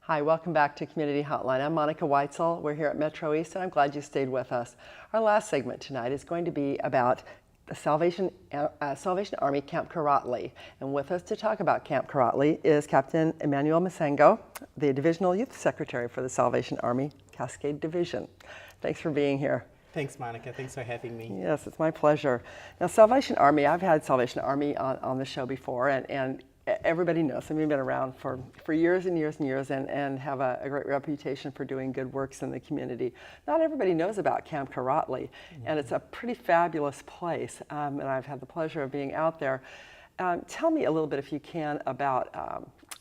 Hi, welcome back to Community Hotline. I'm Monica Weitzel. We're here at MetroEast, and I'm glad you stayed with us. Our last segment tonight is going to be about the Salvation Army Camp Kuratli. And with us to talk about Camp Kuratli is Captain Emmanuel Masengo, the Divisional Youth Secretary for the Salvation Army Cascade Division. Thanks for being here. Thanks, Monica. Thanks for having me. Yes, it's my pleasure. Now, Salvation Army, I've had Salvation Army on the show before, and everybody knows. I mean, we've been around for years and years and years and have a great reputation for doing good works in the community. Not everybody knows about Camp Kuratli, and it's a pretty fabulous place, and I've had the pleasure of being out there. Tell me a little bit, if you can, about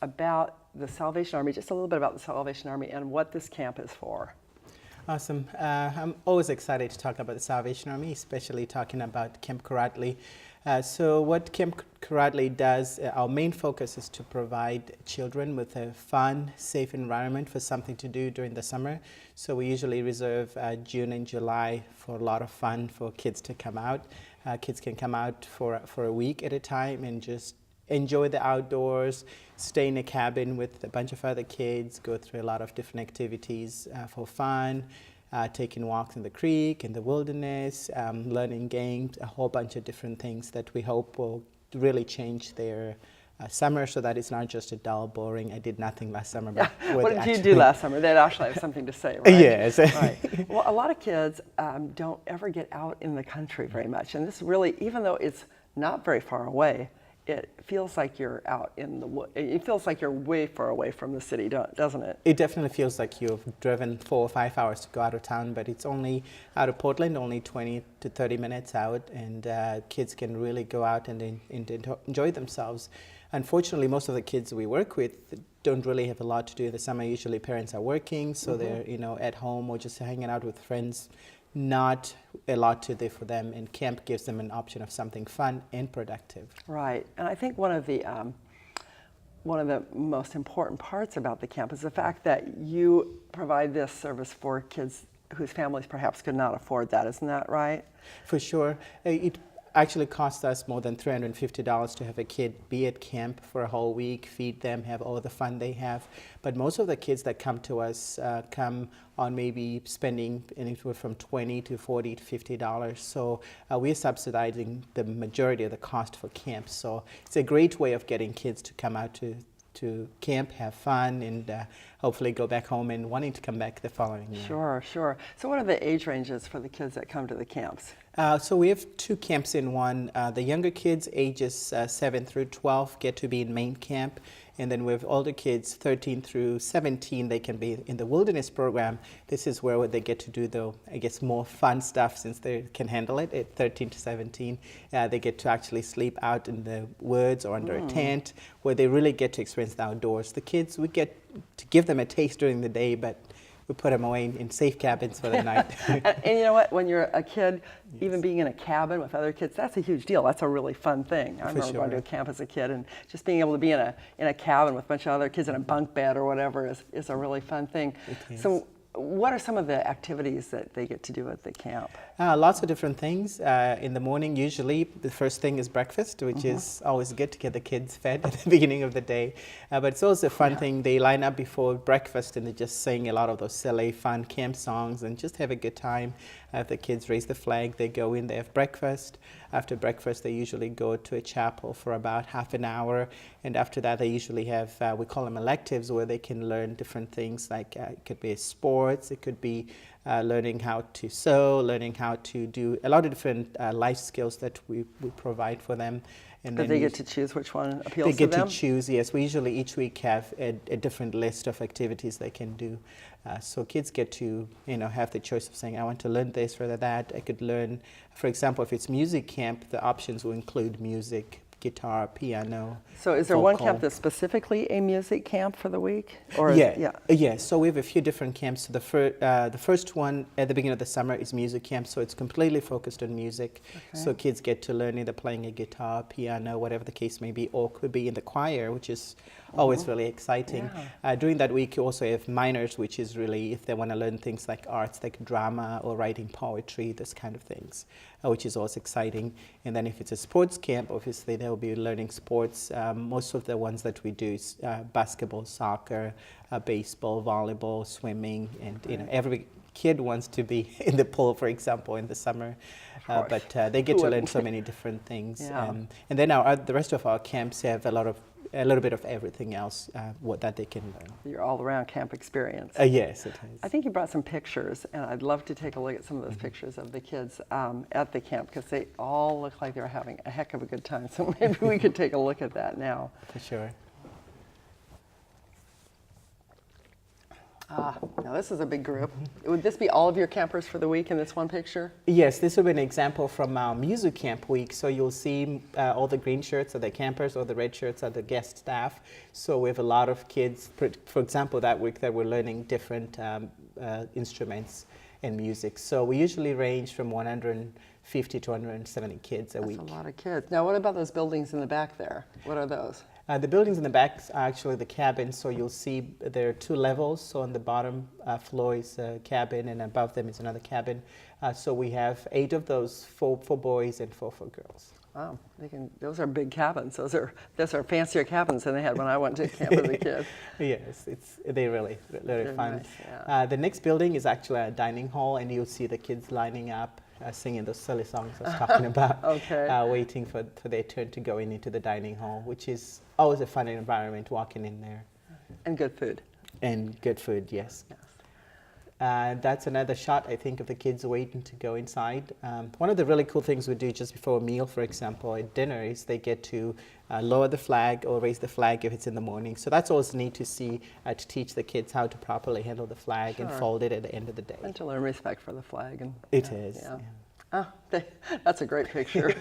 the Salvation Army, just a little bit about the Salvation Army and what this camp is for. Awesome. I'm always excited to talk about the Salvation Army, especially talking about Camp Kuratli. So what Camp Kuratli does, our main focus is to provide children with a fun, safe environment for something to do during the summer. So we usually reserve June and July for a lot of fun for kids to come out. Kids can come out for a week at a time and just enjoy the outdoors, stay in a cabin with a bunch of other kids, go through a lot of different activities for fun, taking walks in the creek, in the wilderness, learning games, a whole bunch of different things that we hope will really change their summer so that it's not just a dull, boring, I did nothing last summer. But what did you do last summer? They'd actually have something to say, right? Yes. Right. Well, a lot of kids don't ever get out in the country very much. And this really, even though it's not very far away, it feels like you're out in the woods. It feels like you're way far away from the city, doesn't it? It definitely feels like you've driven 4 or 5 hours to go out of town, but it's only out of Portland, only 20 to 30 minutes out, and kids can really go out and enjoy themselves. Unfortunately, most of the kids we work with don't really have a lot to do in the summer. Usually parents are working, so they're at home or just hanging out with friends. Not a lot to do for them, and camp gives them an option of something fun and productive. Right, and I think one of the most important parts about the camp is the fact that you provide this service for kids whose families perhaps could not afford that. Isn't that right? For sure. It actually costs us more than $350 to have a kid be at camp for a whole week, feed them, have all the fun they have. But most of the kids that come to us come on maybe spending anywhere from $20 to $40 to $50. So we're subsidizing the majority of the cost for camp. So it's a great way of getting kids to come out to camp, have fun, and hopefully go back home and wanting to come back the following year. Sure, sure. So what are the age ranges for the kids that come to the camps? So we have 2 camps in one. The younger kids, ages 7 through 12, get to be in main camp. And then with older kids, 13 through 17, they can be in the wilderness program. This is where they get to do the, I guess, more fun stuff since they can handle it. At 13 to 17, they get to actually sleep out in the woods or under a tent, where they really get to experience the outdoors. The kids, we get to give them a taste during the day, but we put them away in safe cabins for the night. And you know what? When you're a kid, even being in a cabin with other kids, that's a huge deal. That's a really fun thing. I remember going to a camp as a kid, and just being able to be in a cabin with a bunch of other kids in a bunk bed or whatever is a really fun thing. So what are some of the activities that they get to do at the camp? Lots of different things. In the morning, usually, the first thing is breakfast, which is always good to get the kids fed at the beginning of the day. But it's also a fun thing. They line up before breakfast and they just sing a lot of those silly, fun camp songs and just have a good time. If the kids raise the flag, they go in, they have breakfast. After breakfast, they usually go to a chapel for about half an hour. And after that, they usually have, we call them electives, where they can learn different things, like it could be sports, it could be learning how to sew, learning how to do a lot of different life skills that we provide for them. And But they get to choose which one appeals to them? They get to choose, yes. We usually each week have a different list of activities they can do. So kids get to, have the choice of saying, I want to learn this or that. I could learn, for example, if it's music camp, the options will include music, guitar, piano. So is there one camp that's specifically a music camp for the week? Or Yeah, so we have a few different camps. So the first one at the beginning of the summer is music camp, so it's completely focused on music. Okay. So kids get to learn either playing a guitar, piano, whatever the case may be, or could be in the choir, which is always really exciting. Yeah. During that week, you also have minors, which is really if they want to learn things like arts, like drama or writing poetry, this kind of things, which is also exciting. And then if it's a sports camp, obviously there will they'll be learning sports. Most of the ones that we do is basketball, soccer, baseball, volleyball, swimming, and every kid wants to be in the pool, for example, in the summer. But they get to learn so many different things. Yeah. And then the rest of our camps have a little bit of everything else that they can learn. Your all-around camp experience. Yes, it is. I think you brought some pictures, and I'd love to take a look at some of those pictures of the kids at the camp, because they all look like they're having a heck of a good time. So maybe we could take a look at that now. For sure. Now this is a big group. Would this be all of your campers for the week in this one picture? Yes, this will be an example from our music camp week. So you'll see all the green shirts are the campers, or the red shirts are the guest staff. So we have a lot of kids, for example, that week that were learning different instruments and music. So we usually range from 150 to 170 kids a week. That's a lot of kids. Now what about those buildings in the back there? What are those? The buildings in the back are actually the cabins, so you'll see there are 2 levels. So on the bottom floor is a cabin, and above them is another cabin. So we have 8 of those, 4 for boys and 4 for girls. Wow, those are big cabins. Those are fancier cabins than they had when I went to camp as a kid. Yes, they're really fun. Nice, yeah. The next building is actually a dining hall, and you'll see the kids lining up, singing those silly songs I was talking about, waiting for their turn to go into the dining hall, which is always a fun environment walking in there. And good food. And good food, yes. That's another shot, I think, of the kids waiting to go inside. One of the really cool things we do just before a meal, for example, at dinner, is they get to lower the flag or raise the flag if it's in the morning. So that's always neat to see, to teach the kids how to properly handle the flag and fold it at the end of the day. And to learn respect for the flag. And it is. Yeah. Oh, that's a great picture.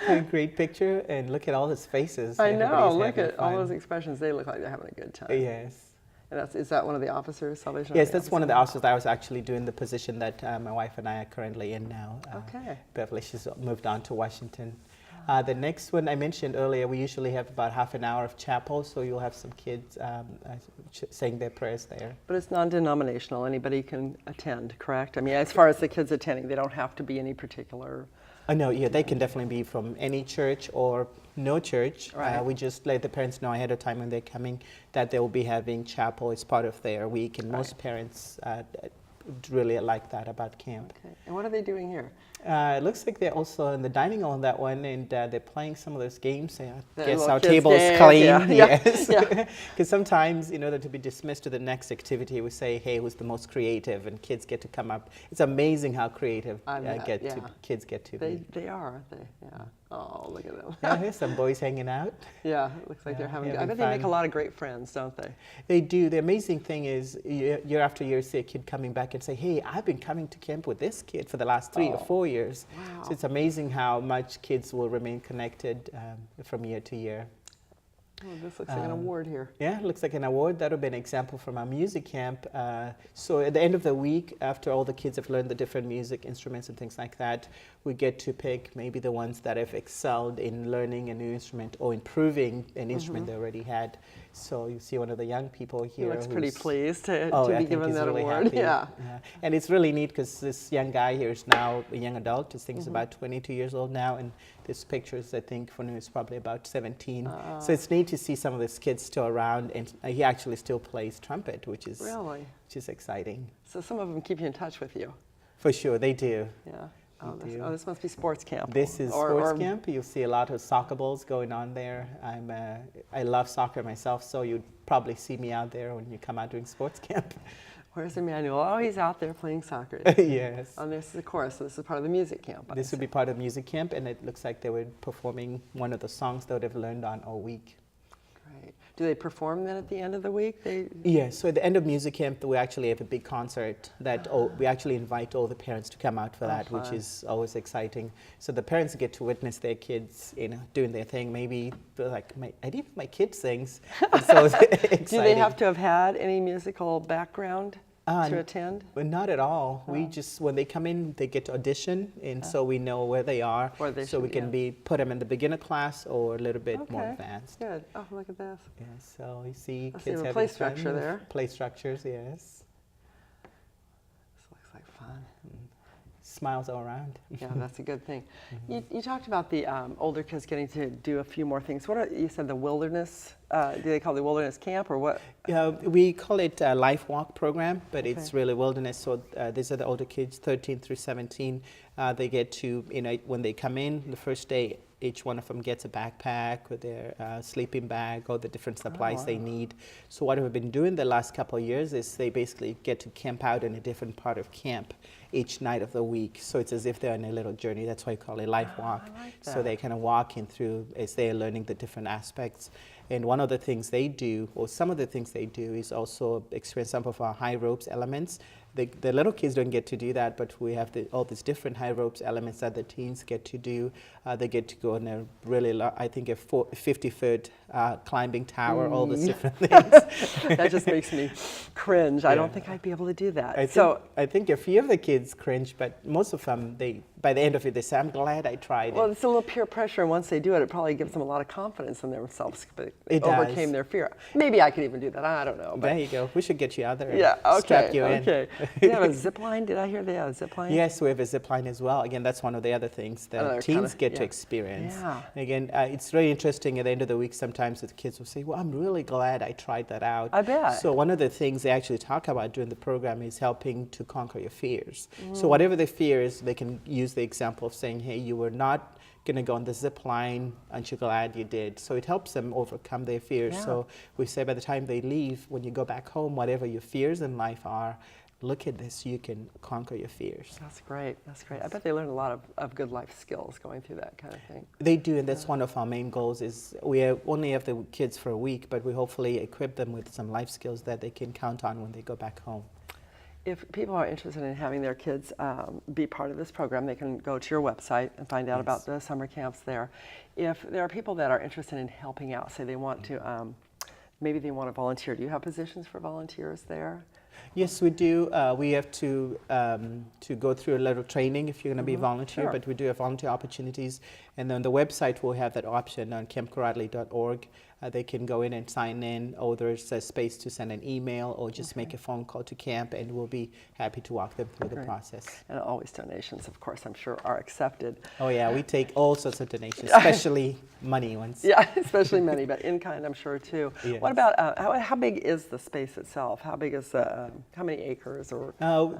A great picture, and look at all his faces. I know, look at all those expressions. They look like they're having a good time. Yes. And is that one of the officers, Salvation Yes, Army that's one of the officers. I was actually doing the position that my wife and I are currently in now. Okay. Beverly, she's moved on to Washington. The next one I mentioned earlier, we usually have about half an hour of chapel, so you'll have some kids saying their prayers there. But it's non-denominational. Anybody can attend, correct? I mean, as far as the kids attending, they don't have to be any particular... No, yeah, they can definitely be from any church or no church. Right. We just let the parents know ahead of time when they're coming that they will be having chapel as part of their week, and most parents really like that about camp. Okay. And what are they doing here? It looks like they're also in the dining hall on that one, and they're playing some of those games. I guess little our kids' table's games, clean. yeah. Yes. Yeah. Because sometimes, in order to be dismissed to the next activity, we say, hey, who's the most creative? And kids get to come up. It's amazing how creative kids get to be. They are, aren't they? Yeah. Oh, look at them. Yeah, here's some boys hanging out. Yeah, it looks like they're having I bet fun. they make a lot of great friends, don't they? They do. The amazing thing is, year after year, see a kid coming back and say, hey, I've been coming to camp with this kid for the last 3 or 4 years. Wow. So it's amazing how much kids will remain connected from year to year. Oh, this looks like an award here. Yeah, it looks like an award. That'll be an example from our music camp. So at the end of the week, after all the kids have learned the different music instruments and things like that, we get to pick maybe the ones that have excelled in learning a new instrument or improving an instrument they already had. So you see one of the young people here. He looks pretty pleased to be given that really award. Happy. Yeah. And it's really neat because this young guy here is now a young adult. I think he's about 22 years old now, and this picture is, I think, for him is probably about 17. So it's neat to see some of these kids still around, and he actually still plays trumpet, which is exciting. So some of them keep you in touch with you. For sure, they do. Yeah. This must be sports camp. This is sports camp. You'll see a lot of soccer balls going on there. I love soccer myself, so you'd probably see me out there when you come out doing sports camp. Where's Emmanuel? Oh, he's out there playing soccer. Yes. And this is the chorus, so this is part of the music camp. This would be part of the music camp, and it looks like they were performing one of the songs that they've learned on all week. Great. Do they perform then at the end of the week? Yeah, so at the end of music camp, we actually have a big concert that we actually invite all the parents to come out for that, fun. which is always exciting. So the parents get to witness their kids, doing their thing. Maybe they're like, I did my kid sings. So it's exciting. Do they have to have had any musical background to attend? Not at all. We just, when they come in, they get to audition, and so we know where they are. So we can put them in the beginner class or a little bit more advanced. Good. Oh, look at this. Yeah, so you see Let's kids see the having play fun. structure there. Play structures, yes. This looks like fun. smiles all around. Yeah, that's a good thing. You talked about the older kids getting to do a few more things. You said the wilderness, do they call it the wilderness camp or what? We call it a life walk program, but Okay. it's really wilderness. So these are the older kids, 13 through 17. They get to, when they come in the first day, each one of them gets a backpack with their sleeping bag, all the different supplies they need. So what we've been doing the last couple of years is they basically get to camp out in a different part of camp each night of the week. So it's as if they're on a little journey. That's why I call it life walk. I like So that. they kind of walking through as they're learning the different aspects. And one of the things they do, or some of the things they do, is also experience some of our high ropes elements. The little kids don't get to do that, but we have all these different high ropes elements that the teens get to do. They get to go on a really, I think, a 50-foot climbing tower, all these different things. That just makes me cringe. I don't think I'd be able to do that. I think a few of the kids cringe, but most of them, by the end of it, they say, I'm glad I tried well, it. it's a little peer pressure, and once they do it, it probably gives them a lot of confidence in themselves. But It overcame does. their fear. Maybe I could even do that. I don't know. But There you go. We should get you out there and yeah, okay, strap you in. okay. They have a zip line? Did I hear they have a zip line? Yes, we have a zip line as well. Again, that's one of the other things that Another teens kinda- get to yeah. experience. Yeah. Again, it's very interesting. At the end of the week, sometimes the kids will say, well, I'm really glad I tried that out. I bet. So one of the things they actually talk about during the program is helping to conquer your fears. So whatever the fear is, they can use the example of saying, hey, you were not going to go on the zip line, aren't you glad you did? So it helps them overcome their fears. Yeah. So we say by the time they leave, when you go back home, whatever your fears in life are, look at this, you can conquer your fears. That's great. That's great. I bet they learn a lot of good life skills going through that kind of thing. They do, and that's one of our main goals is we only have the kids for a week, but we hopefully equip them with some life skills that they can count on when they go back home. If people are interested in having their kids be part of this program, they can go to your website and find out about the summer camps there. If there are people that are interested in helping out, say they want to, maybe they want to volunteer, do you have positions for volunteers there? Yes, we do. We have to go through a little training if you're going to be a volunteer, Sure. but we do have volunteer opportunities. And on the website, we'll have that option on campkuratli.org. They can go in and sign in, or there's a space to send an email or just make a phone call to camp, and we'll be happy to walk them through the Great. process. And always donations, of course, I'm sure are accepted. Oh yeah, we take all sorts of donations, especially money ones. Yeah, especially money, but in kind, I'm sure too. Yes. What about how big is the space itself? How big is how many acres or?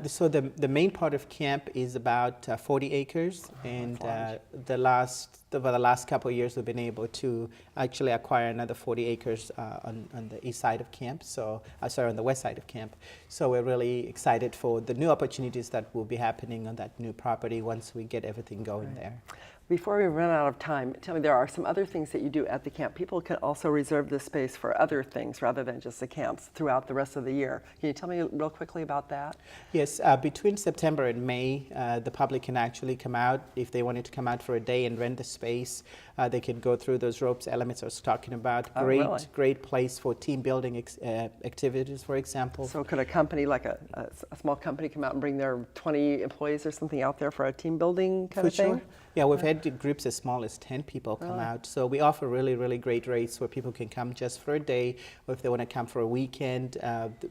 So the main part of camp is about 40 acres, and over the last couple of years, we've been able to actually acquire another 40 acres on the east side of camp. So, on the west side of camp. So we're really excited for the new opportunities that will be happening on that new property once we get everything going there. Before we run out of time, tell me, there are some other things that you do at the camp. People can also reserve this space for other things rather than just the camps throughout the rest of the year. Can you tell me real quickly about that? Yes, between September and May, the public can actually come out. If they wanted to come out for a day and rent the space, they can go through those ropes elements I was talking about. Oh, really? Great place for team building activities, for example. So could a company, like a small company, come out and bring their 20 employees or something out there for a team building kind of thing? Yeah, we've had groups as small as 10 people come out. So we offer really, really great rates where people can come just for a day, or if they want to come for a weekend,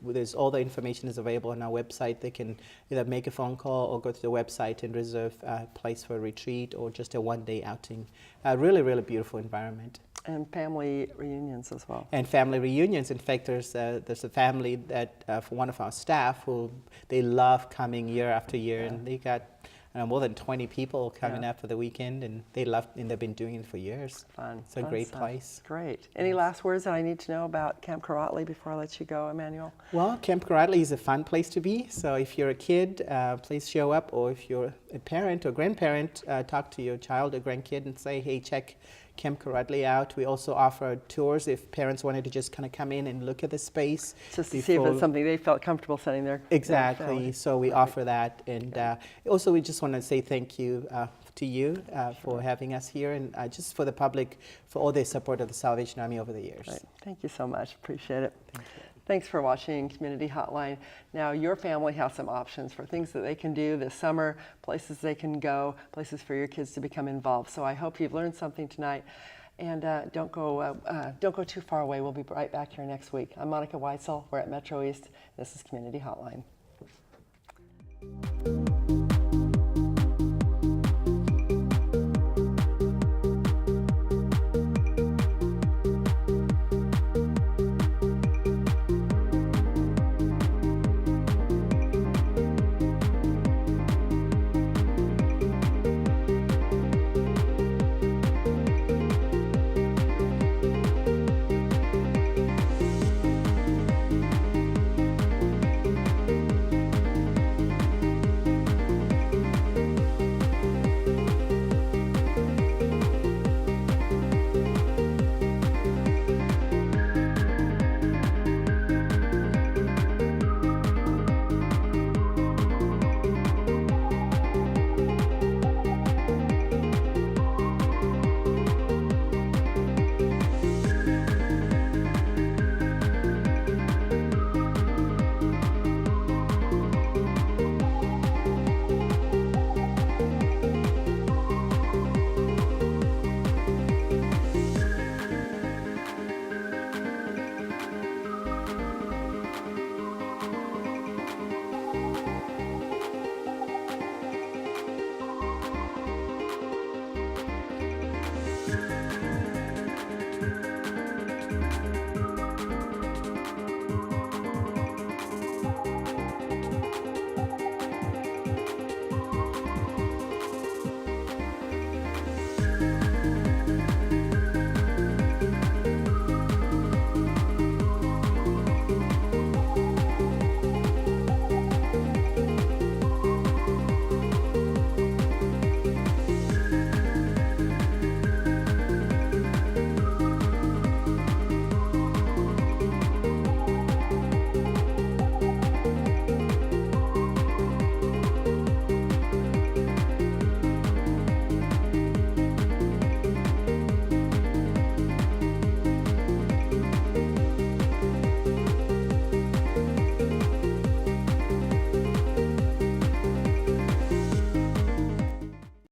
there's all the information is available on our website. They can either make a phone call or go to the website and reserve a place for a retreat or just a one-day outing. Really, really beautiful environment. And family reunions as well. And family reunions. In fact, there's a family that for one of our staff who they love coming year after year, and they got more than 20 people coming out for the weekend, and they love, and they've been doing it for years. Fun. It's a Fun great stuff. place. Great. Any last words that I need to know about Camp Kuratli before I let you go, Emmanuel? Well, Camp Kuratli is a fun place to be. So if you're a kid, please show up, or if you're a parent or grandparent, talk to your child or grandkid and say, hey, check Camp Kuratli out. We also offer tours if parents wanted to just kind of come in and look at the space. Just to see if it's something they felt comfortable sending their Exactly. family. So we offer that. And also we just want to say thank you to you for having us here, and just for the public for all their support of the Salvation Army over the years. Right. Thank you so much. Appreciate it. Thank you. Thanks for watching Community Hotline. Now, your family has some options for things that they can do this summer, places they can go, places for your kids to become involved. So I hope you've learned something tonight. And don't go too far away. We'll be right back here next week. I'm Monica Weitzel. We're at MetroEast. This is Community Hotline.